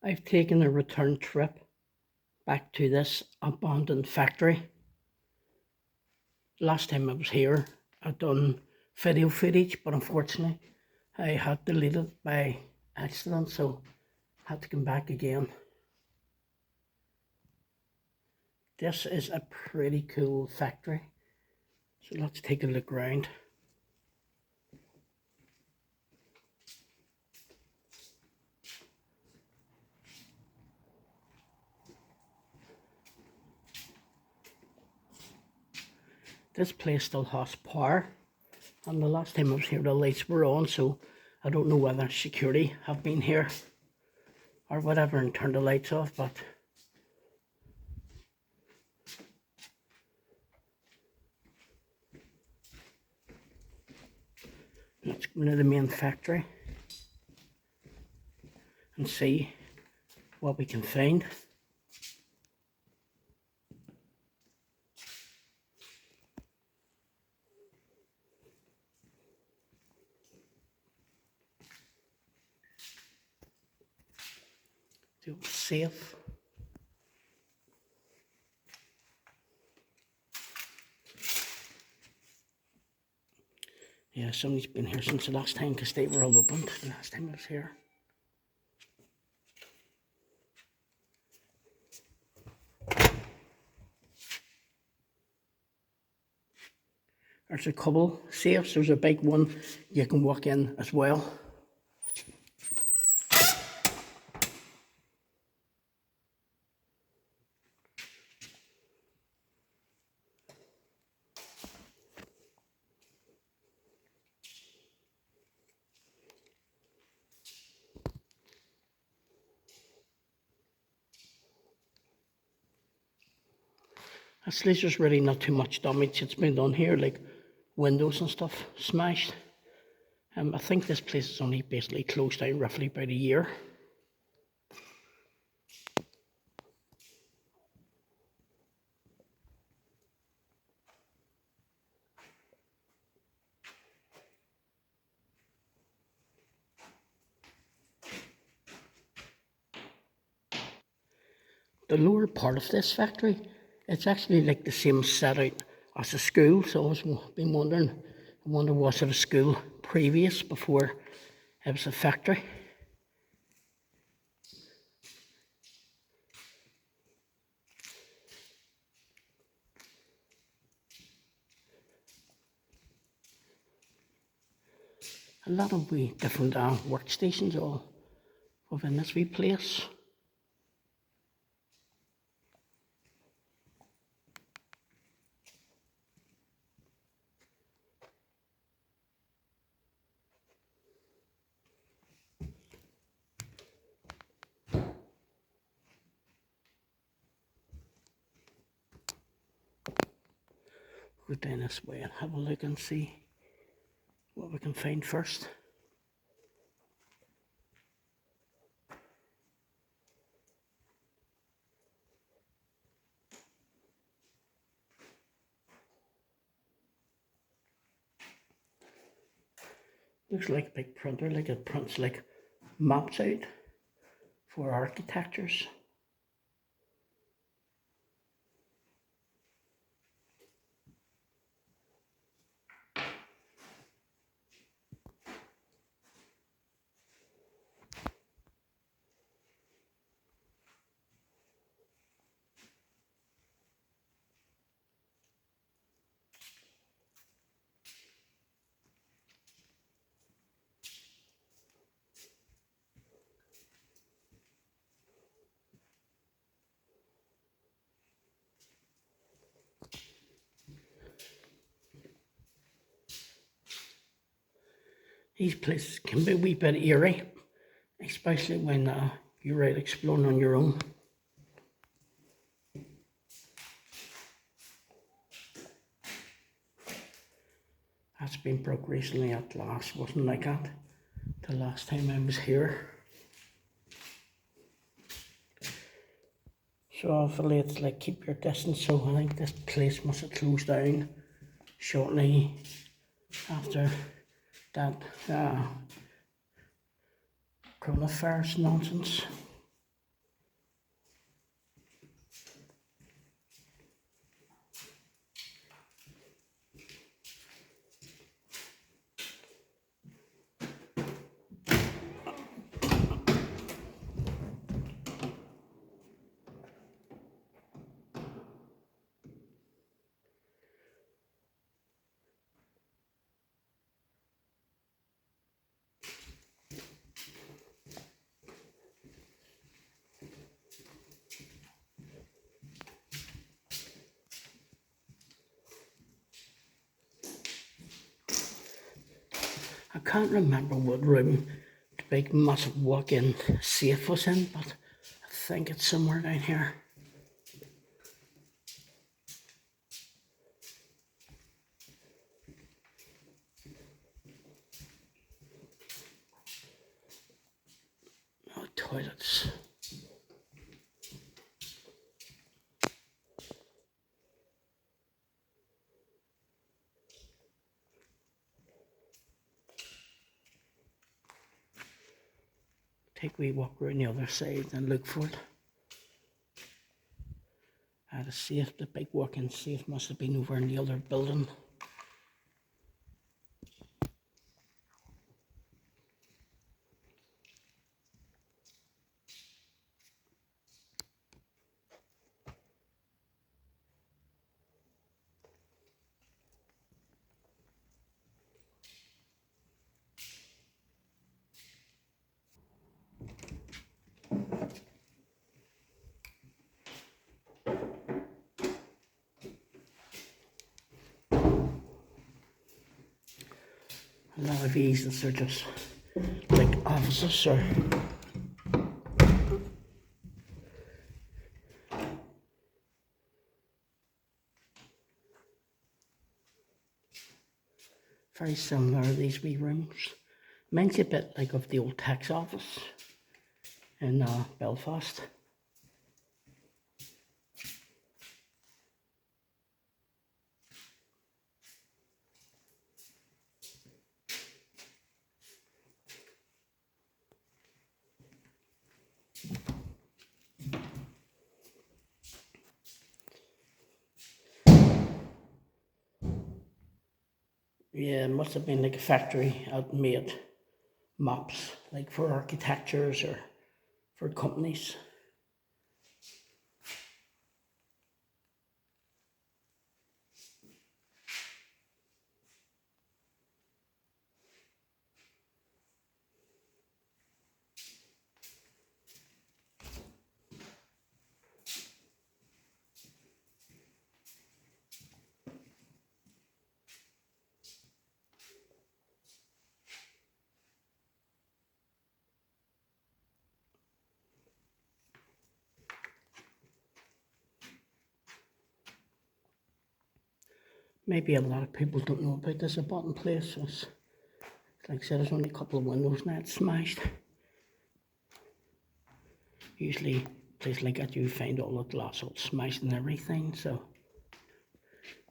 I've taken a return trip back to this abandoned factory. Last time I was here, I'd done video footage, but unfortunately I had deleted it by accident, so I had to come back again. This is a pretty cool factory, so let's take a look around. This place still has power, and the last time I was here the lights were on, so I don't know whether security have been here or whatever and turned the lights off, but let's go into the main factory and see what we can find. The old safe. Yeah, somebody's been here since the last time because they were all opened the last time I was here. There's a couple safes. There's a big one you can walk in as well. Actually, there's really not too much damage that's been done here, like windows and stuff smashed. I think this place is only basically closed down roughly about a year. The lower part of this factory, it's actually like the same setup as a school, so I was been wondering, was it a school previous before it was a factory? A lot of wee different workstations all within this wee place. Go down this way and have a look and see what we can find first. Looks like a big printer, like it prints like maps out for architectures. These places can be a wee bit eerie, especially when you're out exploring on your own. That's been broke recently at last, wasn't like that the last time I was here. So obviously it's like keep your distance, so I think this place must have closed down shortly after that coronavirus nonsense. can't remember what room the big massive walk-in safe was in, but I think it's somewhere down here. Oh, toilets. Take a wee walk around the other side and look for it. The safe, the big walk-in safe must have been over in the other building. A lot of these are just like offices or very similar, these wee rooms. Mine's a bit like of the old tax office in Belfast. Yeah, it must have been like a factory that made maps, like for architectures or for companies. Maybe a lot of people don't know about this abutment place. It's, like I said, there's only a couple of windows now, it's smashed. Usually, places like that, you find all the glass all smashed and everything, so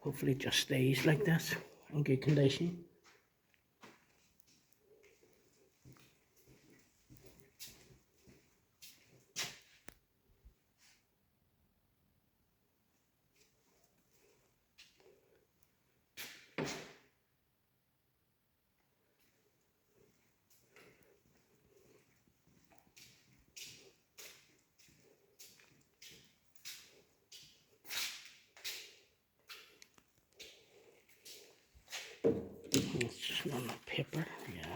hopefully it just stays like this in good condition. It's just normal paper, yeah.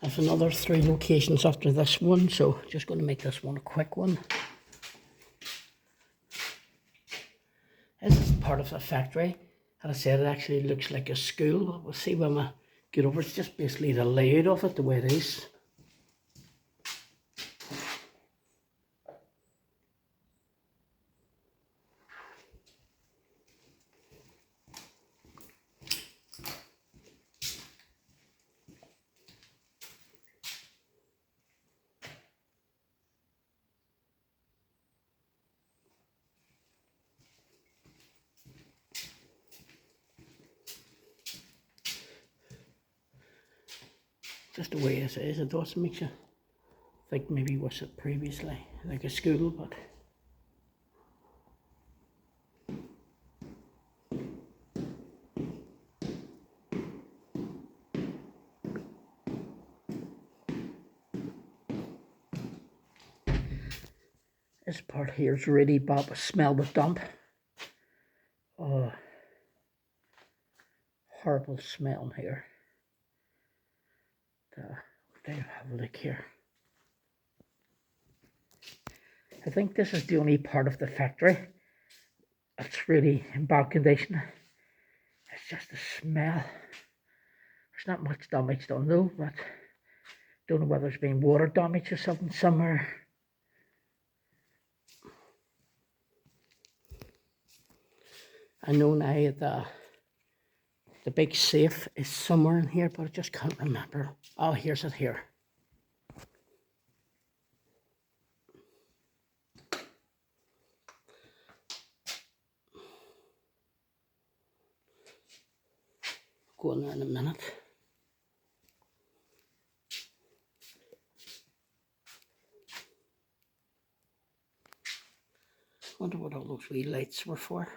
There's another 3 locations after this one, so just going to make this one a quick one. This is part of the factory. As I said, it actually looks like a school. We'll see when we get over. It's just basically the layout of it, the way it is. Just the way it is. It does make you think maybe it was it previously like a school, but this part here is really bad with smell with dump. Oh, horrible smell in here. There, have a look here. I think this is the only part of the factory that's really in bad condition. It's just the smell. There's not much damage done though, but don't know whether there's been water damage or something somewhere. I know now the big safe is somewhere in here, but I just can't remember. Oh, here's it here. Go in there in a minute. Wonder what all those wee lights were for.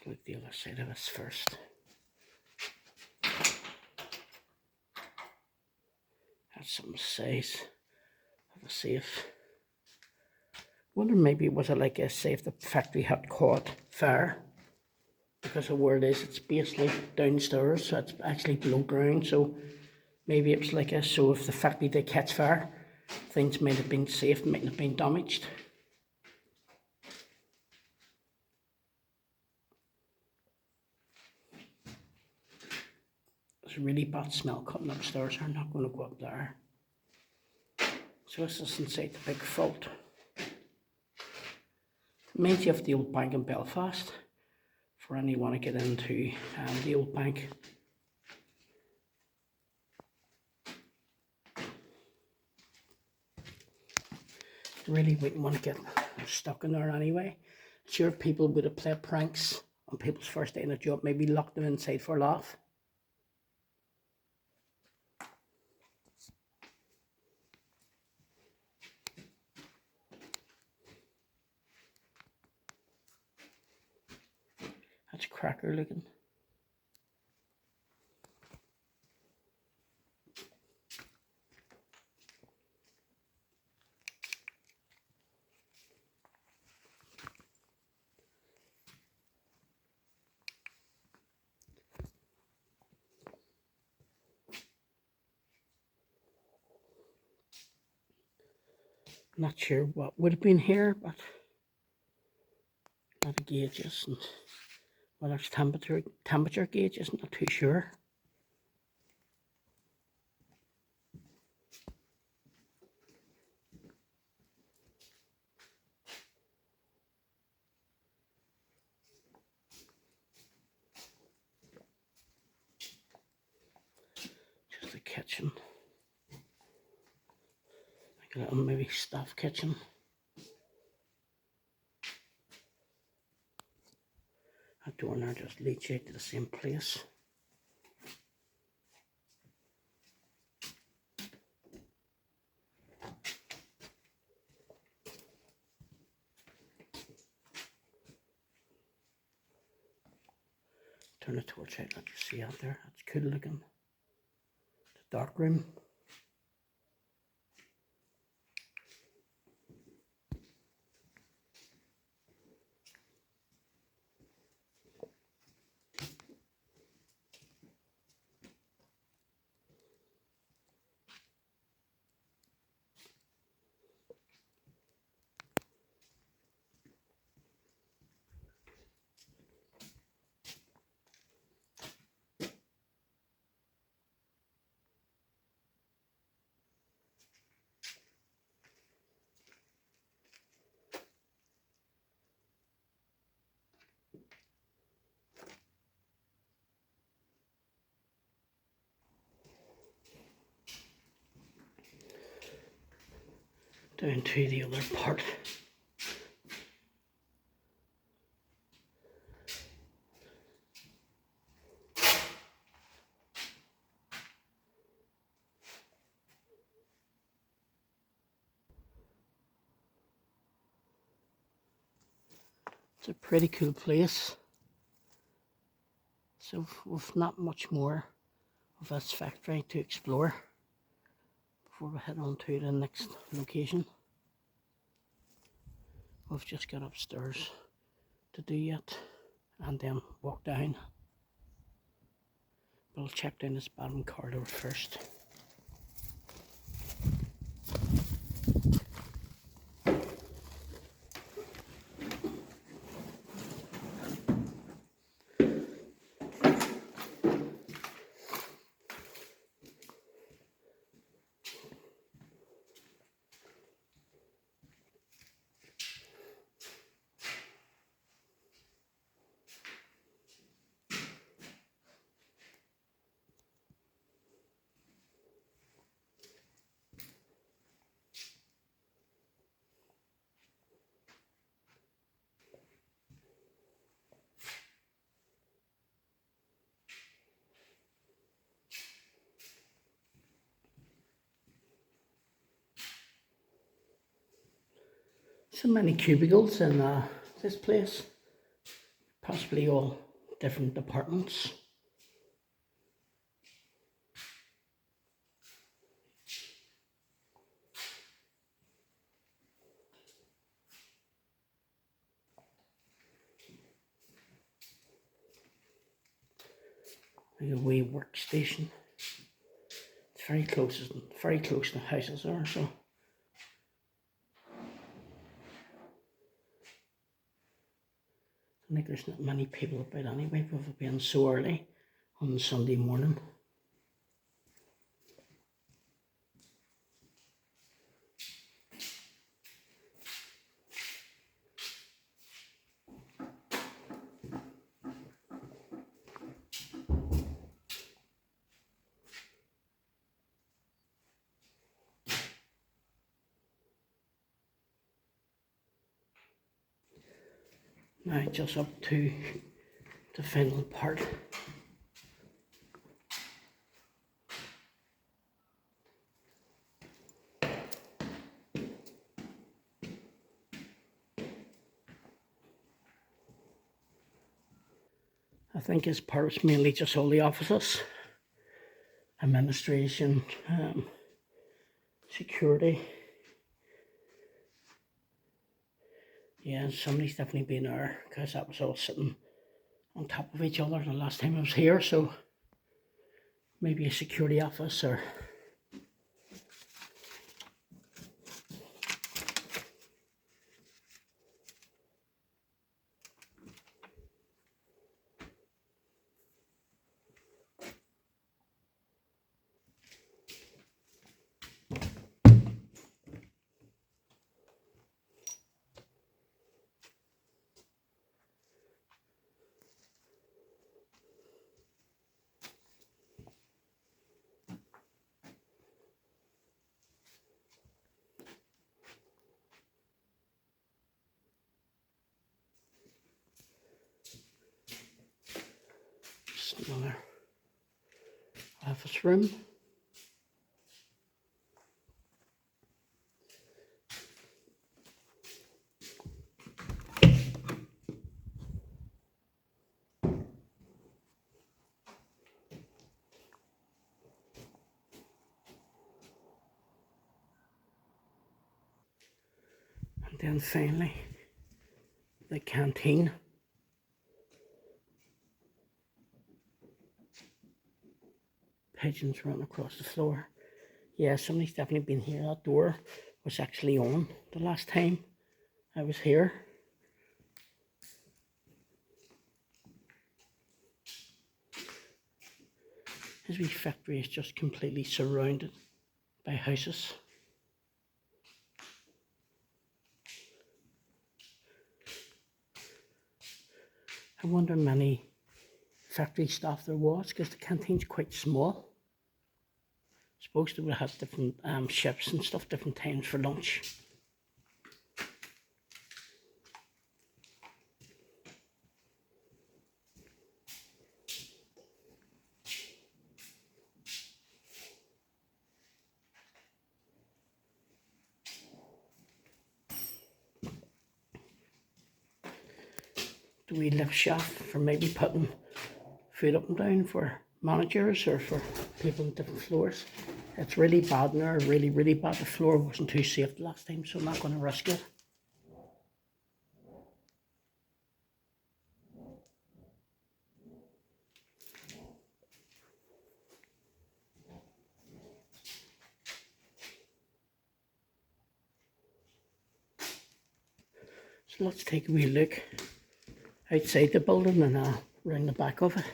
Look the other side of this first. That's some size of a safe. Wonder maybe was it like a safe the factory had caught fire, because of where it is. It's basically downstairs, so it's actually below ground. So maybe it was like a, so if the factory did catch fire, things might have been safe, mightn't have been damaged. There's a really bad smell coming upstairs. I'm not going to go up there. So this is inside the big vault. Reminds you of the old bank in Belfast, for anyone who want to get into the old bank. Really wouldn't want to get stuck in there anyway. Sure, people would have played pranks on people's first day in a job, maybe locked them inside for a laugh. That's cracker looking. Not sure what would have been here, but a lot of gauges and whether it's temperature gauges, not too sure. Just a kitchen. Like a little maybe staff kitchen. That door there just leads out to the same place. Turn the torch out, let you see out there. That's cool looking. The dark room. Down to the other part. It's a pretty cool place. So we've not much more of this factory to explore before we head on to the next location. We've just got upstairs to do yet, and then walk down. We'll check down this bottom corridor first. So many cubicles in this place, possibly all different departments. A wee workstation. It's very close to the houses are, so. I think there's not many people about anyway, with it being so early on Sunday morning. Now just up to the final part. I think this part is mainly just all the offices, administration, security. Yeah, somebody's definitely been there, because that was all sitting on top of each other the last time I was here, so maybe a security office or just another office room. And then finally, the canteen. Pigeons running across the floor. Yeah, somebody's definitely been here. That door was actually on the last time I was here. This wee factory is just completely surrounded by houses. I wonder how many factory staff there was, because the canteen's quite small. Supposed to have different shifts and stuff, different times for lunch. The wee lift shaft for maybe putting food up and down for managers or for people on different floors. It's really bad in there, really bad. The floor wasn't too safe the last time, so I'm not going to risk it. So let's take a wee look outside the building and round the back of it.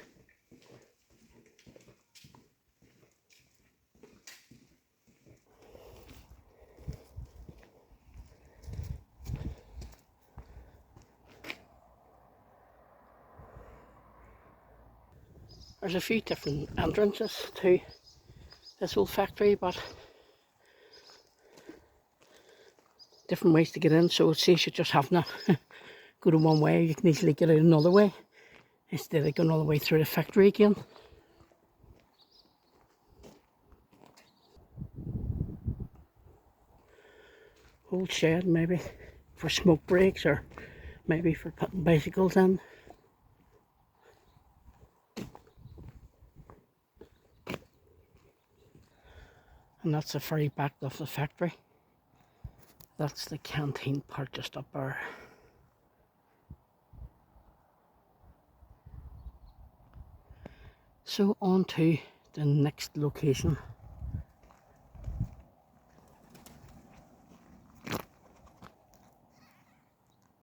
There's a few different entrances to this old factory, but different ways to get in, so it saves you just having to go to one way. You can easily get out another way instead of going all the way through the factory again. Old shed maybe for smoke breaks or maybe for putting bicycles in. And that's the very back of the factory. That's the canteen part just up there. So on to the next location.